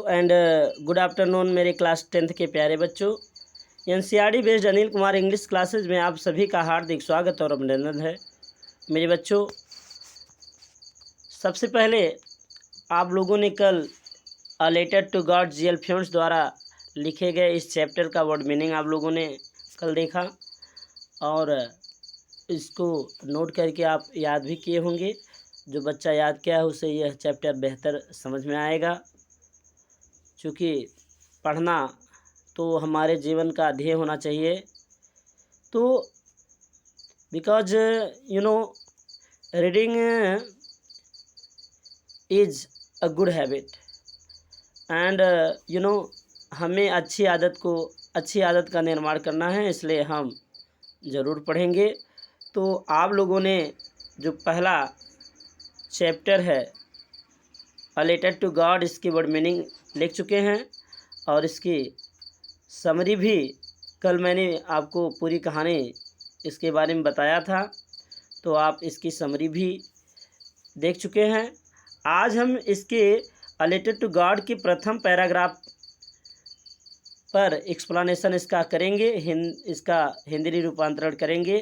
And good afternoon मेरे class 10th के प्यारे बच्चों। NCERT based Anil Kumar English classes में आप सभी का हार्दिक स्वागत और अभिनंदन है। मेरे बच्चों, सबसे पहले आप लोगों ने कल अ लेटर टू गॉड जी.एल. फ्यून्स द्वारा लिखे गए इस चैप्टर का वर्ड मीनिंग आप लोगों ने कल देखा और इसको नोट करके आप याद भी किए होंगे। जो बच्चा याद किया है उसे यह चैप्टर बेहतर समझ में आएगा, क्योंकि पढ़ना तो हमारे जीवन का ध्येय होना चाहिए। तो because reading is a good habit and हमें अच्छी आदत का निर्माण करना है, इसलिए हम ज़रूर पढ़ेंगे। तो आप लोगों ने जो पहला चैप्टर है अ लेटर टू गॉड, इसकी वर्ड मीनिंग लिख चुके हैं और इसकी समरी भी कल मैंने आपको पूरी कहानी इसके बारे में बताया था, तो आप इसकी समरी भी देख चुके हैं। आज हम इसके अ लेटर टू गॉड के प्रथम पैराग्राफ पर एक्सप्लेनेशन इसका करेंगे, इसका हिंदी रूपांतरण करेंगे,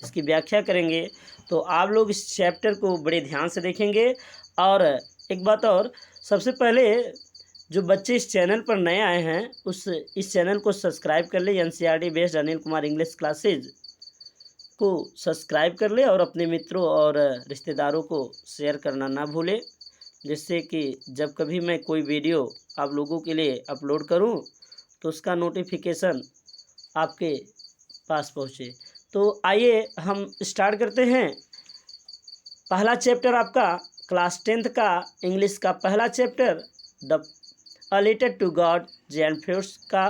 इसकी व्याख्या करेंगे। तो आप लोग इस चैप्टर को बड़े ध्यान से देखेंगे। और एक बात और, सबसे पहले जो बच्चे इस चैनल पर नए आए हैं इस चैनल को सब्सक्राइब कर ले। NCERT based Anil Kumar English classes को सब्सक्राइब कर ले और अपने मित्रों और रिश्तेदारों को शेयर करना ना भूले, जिससे कि जब कभी मैं कोई वीडियो आप लोगों के लिए अपलोड करूं तो उसका नोटिफिकेशन आपके पास पहुंचे। तो आइए हम स्टार्ट करते हैं। पहला चैप्टर आपका क्लास 10th का इंग्लिश का पहला chapter the a letter to God G L. Fuentes का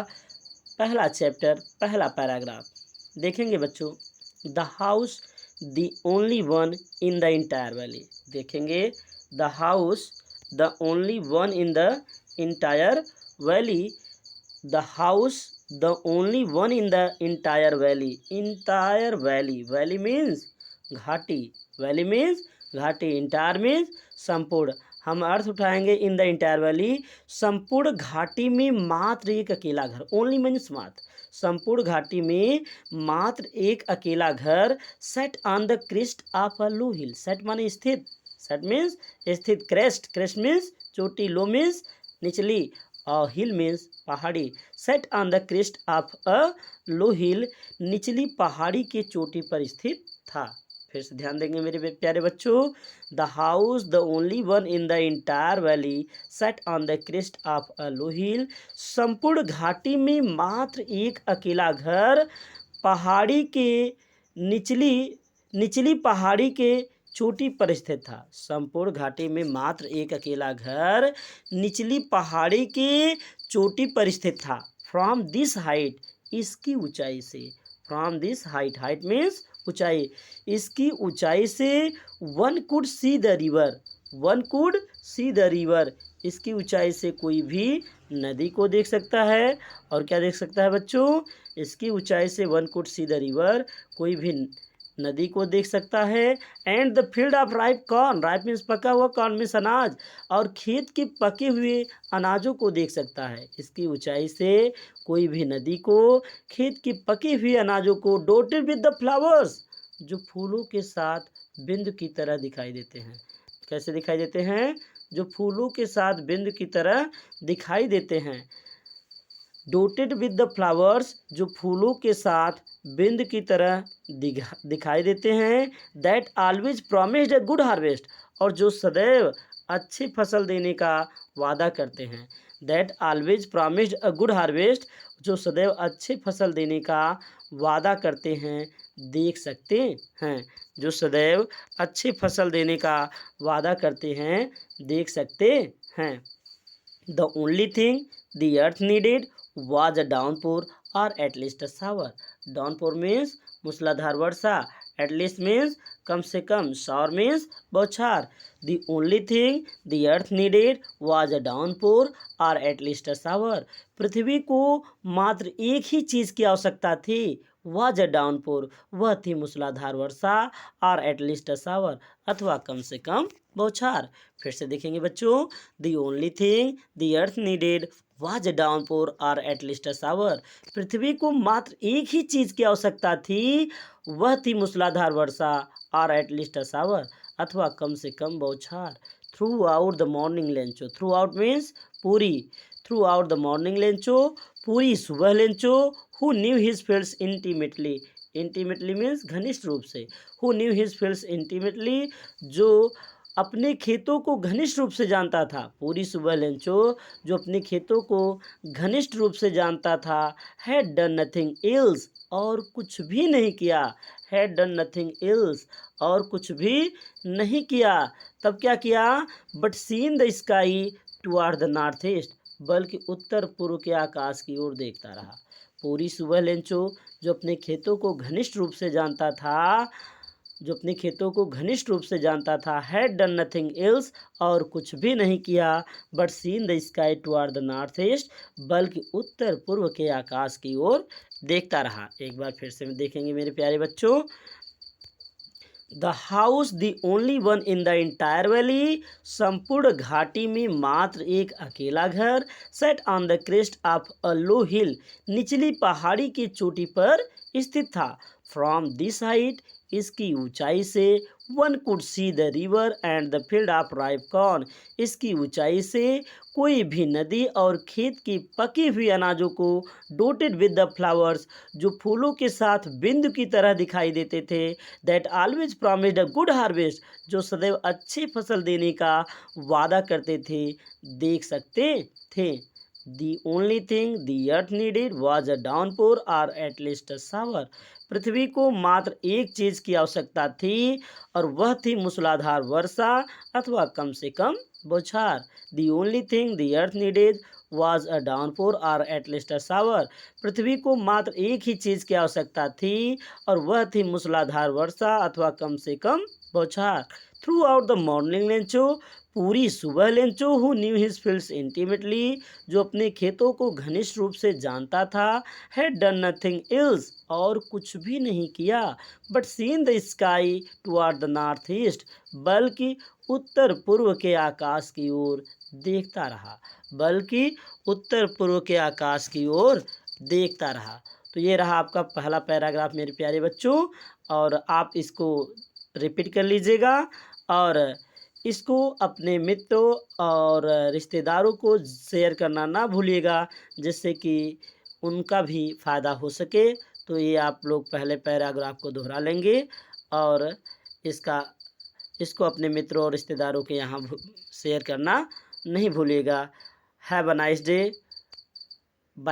पहला चैप्टर, पहला पैराग्राफ देखेंगे बच्चों। The house the only one in the entire valley. देखेंगे the house the only one in the entire valley. The house the only one in the entire valley. Entire valley, valley means घाटी, valley means घाटी, entire means संपूर्ण। हम अर्थ उठाएंगे इन the entire valley, संपूर्ण घाटी में मात्र एक अकेला घर। ओनली मीन्स मात्र, संपूर्ण घाटी में मात्र एक अकेला घर। Set on the crest of a low hill. Set माने स्थित, सेट मीन्स स्थित, क्रेस्ट, क्रेस्ट मीन्स चोटी, लो मीन्स निचली और हिल मीन्स पहाड़ी। Set on the crest of a low hill, निचली पहाड़ी के चोटी पर स्थित था। फिर से ध्यान देंगे मेरे प्यारे बच्चों। The house the only one in the entire valley set on the crest of a low hill. संपूर्ण घाटी में मात्र एक अकेला घर पहाड़ी के निचली पहाड़ी के चोटी पर स्थित था। संपूर्ण घाटी में मात्र एक अकेला घर निचली पहाड़ी के चोटी पर स्थित था। फ्रॉम दिस हाइट, इसकी ऊंचाई से। From this height, height means ऊंचाई, इसकी ऊंचाई से one could see the river. One could see the river, इसकी ऊंचाई से कोई भी नदी को देख सकता है। और क्या देख सकता है बच्चों? इसकी ऊंचाई से one could see the river, कोई भी नदी को देख सकता है। And the field of ripe corn, ripe means पका हुआ, कॉर्न मीन्स अनाज, और खेत के पके हुए अनाजों को देख सकता है। इसकी ऊंचाई से कोई भी नदी को, खेत के पके हुए अनाजों को, डोटेड विद द फ्लावर्स, जो फूलों के साथ बिंदु की तरह दिखाई देते हैं। कैसे दिखाई देते हैं? जो फूलों के साथ बिंदु की तरह दिखाई देते हैं। डोटेड विद द फ्लावर्स, जो फूलों के साथ बिंद की तरह दिखाई देते हैं। That always promised a good harvest, और जो सदैव अच्छी फसल देने का वादा करते हैं। That always promised a good harvest, जो सदैव अच्छी फसल देने का वादा करते हैं, देख सकते हैं। जो सदैव अच्छी फसल देने का वादा करते हैं, देख सकते हैं। The only thing the earth needed was a downpour or at least a shower. Downpour means मूसलाधार वर्षा, at least means कम से कम, shower means बौछार। The only thing the earth needed was a downpour or at least a shower. पृथ्वी को मात्र एक ही चीज की आवश्यकता थी, was a downpour, वह थी मूसलाधार वर्षा, और at least a shower, अथवा कम से कम बौछार। फिर से देखेंगे बच्चों, the only thing the earth needed was a downpour or at least a shower. पृथ्वी को मात्र एक ही चीज की आवश्यकता थी, वह थी मूसलाधार वर्षा, और एट लीस्ट अ शावर, अथवा कम से कम बौछार। Throughout the morning Lencho, throughout means पूरी, throughout the morning Lencho, पूरी सुबह Lencho, who knew his fields intimately, intimately means घनिष्ठ रूप से, who knew his fields intimately, जो अपने खेतों को घनिष्ठ रूप से जानता था। पूरी सुबह लेंचो, जो अपने खेतों को घनिष्ठ रूप से जानता था, हैड डन नथिंग एल्स, और कुछ भी नहीं किया, हैड डन नथिंग एल्स, और कुछ भी नहीं किया। तब क्या किया, but seen the sky toward the north east, बल्कि उत्तर पूर्व के आकाश की ओर देखता रहा। पूरी सुबह लेंचो, जो अपने खेतों को घनिष्ठ रूप से जानता था, जो अपने खेतों को घनिष्ठ रूप से जानता था, हैड डन नथिंग एल्स, और कुछ भी नहीं किया, but seen the sky toward the north east, बल्कि उत्तर पूर्व के आकाश की ओर देखता रहा। एक बार फिर से देखेंगे मेरे प्यारे बच्चों, the house the only one in the entire valley, संपूर्ण घाटी में मात्र एक अकेला घर, set on the crest of a low hill, निचली पहाड़ी की चोटी पर स्थित था। फ्रॉम दिस हाइट, इसकी ऊंचाई से, one could see the river and the field of ripe corn, इसकी ऊंचाई से कोई भी नदी और खेत की पकी हुई अनाजों को, डोटेड विद द फ्लावर्स, जो फूलों के साथ बिंदु की तरह दिखाई देते थे, that always promised a good harvest, जो सदैव अच्छी फसल देने का वादा करते थे, देख सकते थे। The only thing the earth needed was a downpour or at least a shower. पृथ्वी को मात्र एक चीज की आवश्यकता थी, और वह थी मूसलाधार वर्षा, अथवा कम से कम बौछार। The only thing the earth needed was a downpour or at least a shower. पृथ्वी को मात्र एक ही चीज की आवश्यकता थी, और वह थी मूसलाधार वर्षा, अथवा कम से कम बौछार। Throughout the morning Lencho, पूरी सुबह Lencho, who knew his fields intimately, जो अपने खेतों को घनिष्ठ रूप से जानता था, हैड डन नथिंग एल्स, और कुछ भी नहीं किया, but seen the sky toward the north east, बल्कि उत्तर पूर्व के आकाश की ओर देखता रहा, बल्कि उत्तर पूर्व के आकाश की ओर देखता रहा। तो ये रहा आपका पहला पैराग्राफ मेरे प्यारे बच्चों, और आप इसको रिपीट कर लीजिएगा, और इसको अपने मित्रों और रिश्तेदारों को शेयर करना ना भूलिएगा, जिससे कि उनका भी फ़ायदा हो सके। तो ये आप लोग पहले पैराग्राफ को दोहरा लेंगे, और इसको अपने मित्रों और रिश्तेदारों के यहाँ शेयर करना नहीं भूलिएगा। Have a nice day.